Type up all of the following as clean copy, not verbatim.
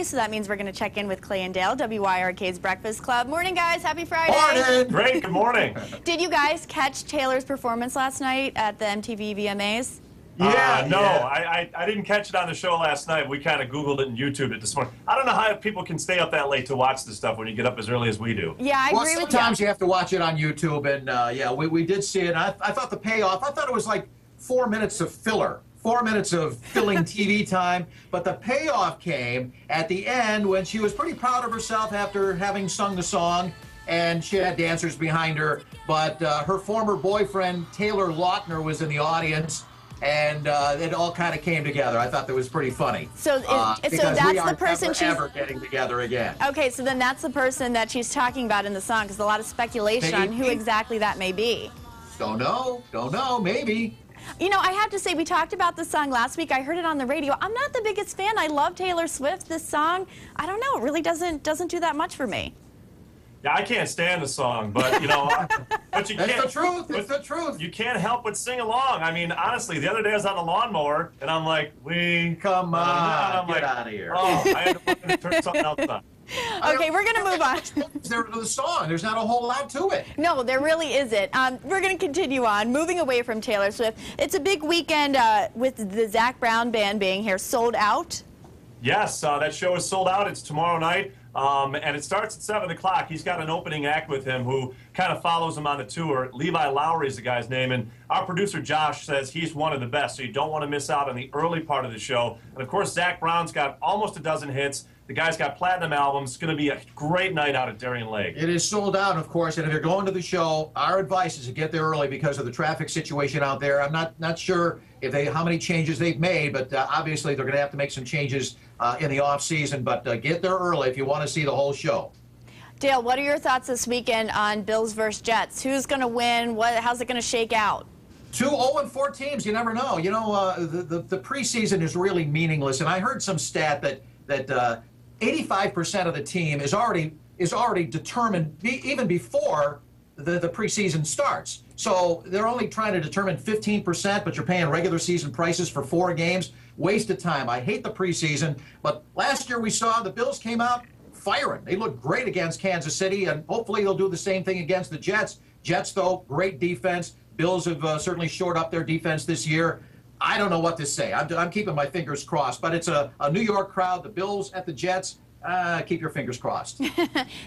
So that means we're going to check in with Clay and Dale, WYRK's Breakfast Club. Morning, guys. Happy Friday. Morning. Great. Good morning. Did you guys catch Taylor's performance last night at the MTV VMAs? No, I didn't catch it on the show last night. We kind of Googled it and YouTubed it this morning. I don't know how people can stay up that late to watch this stuff when you get up as early as we do. Yeah, I agree with you. Sometimes you have to watch it on YouTube, and yeah, we did see it. I thought the payoff, I thought it was like 4 minutes of filler. 4 minutes of filling TV time, but the payoff came at the end when she was pretty proud of herself after having sung the song, and she had dancers behind her, but her former boyfriend, Taylor Lautner, was in the audience, and it all kind of came together. I thought that was pretty funny. So that's the person she's ever getting together again. Okay, so then that's the person that she's talking about in the song, because a lot of speculation on who exactly that may be. Don't know, maybe. You know, I have to say, we talked about this song last week. I heard it on the radio. I'm not the biggest fan. I love Taylor Swift. This song, I don't know, it really doesn't do that much for me. Yeah, I can't stand the song, but you know, but you That's can't. the truth. It's the truth. You can't help but sing along. I mean, honestly, the other day I was on the lawnmower, and I'm like, Come on, I'm get like, out of here. Oh, I had to turn something else on. Okay, we're going to move on. The song, there's not a whole lot to it. No, there really isn't. We're going to continue on, moving away from Taylor Swift. It's a big weekend with the Zac Brown Band being here. Sold out? Yes, that show is sold out. It's tomorrow night, and it starts at 7 o'clock. He's got an opening act with him who kind of follows him on the tour. Levi Lowry is the guy's name, and our producer Josh says he's one of the best, so you don't want to miss out on the early part of the show. And, of course, Zac Brown's got almost a dozen hits. The guy's got platinum albums. It's going to be a great night out at Darien Lake. It is sold out, of course, and if you're going to the show, our advice is to get there early because of the traffic situation out there. I'm not sure how many changes they've made, but obviously they're going to have to make some changes in the off season. But get there early if you want to see the whole show. Dale, what are your thoughts this weekend on Bills versus Jets? Who's going to win? How's it going to shake out? 2 0-4 teams. You never know. You know, the preseason is really meaningless, and I heard some stat that 85% of the team is already determined even before the preseason starts. So they're only trying to determine 15%, but you're paying regular season prices for 4 games. Waste of time. I hate the preseason, but last year we saw the Bills came out firing. They looked great against Kansas City, and hopefully they'll do the same thing against the Jets. Jets, though, great defense. Bills have certainly shored up their defense this year. I don't know what to say. I'm keeping my fingers crossed, but it's a New York crowd, the Bills at the Jets. Keep your fingers crossed.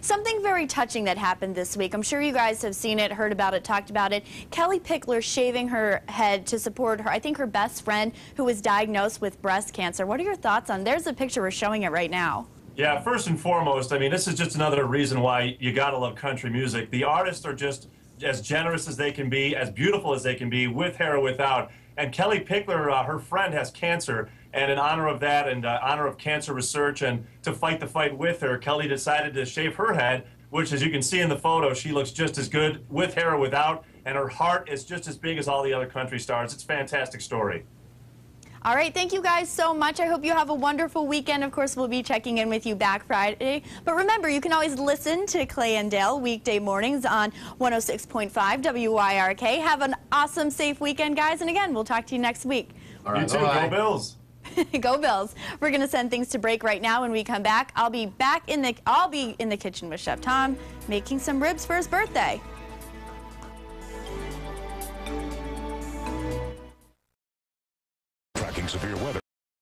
Something very touching that happened this week. I'm sure you guys have seen it, heard about it, talked about it. Kellie Pickler shaving her head to support her, I think her best friend who was diagnosed with breast cancer. What are your thoughts on? There's a picture, we're showing it right now. Yeah, first and foremost, I mean, this is just another reason why you got to love country music. The artists are just as generous as they can be, as beautiful as they can be, with hair or without. And Kellie Pickler, her friend, has cancer, and in honor of that and honor of cancer research and to fight the fight with her, Kellie decided to shave her head, which, as you can see in the photo, she looks just as good with hair or without, and her heart is just as big as all the other country stars. It's a fantastic story. All right, thank you guys so much. I hope you have a wonderful weekend. Of course, we'll be checking in with you back Friday. But remember, you can always listen to Clay and Dale weekday mornings on 106.5 WYRK. Have an awesome, safe weekend, guys. And again, we'll talk to you next week. All right, you too. bye. Go Bills. Go Bills. We're going to send things to break right now. When we come back, I'll be in the kitchen with Chef Tom making some ribs for his birthday.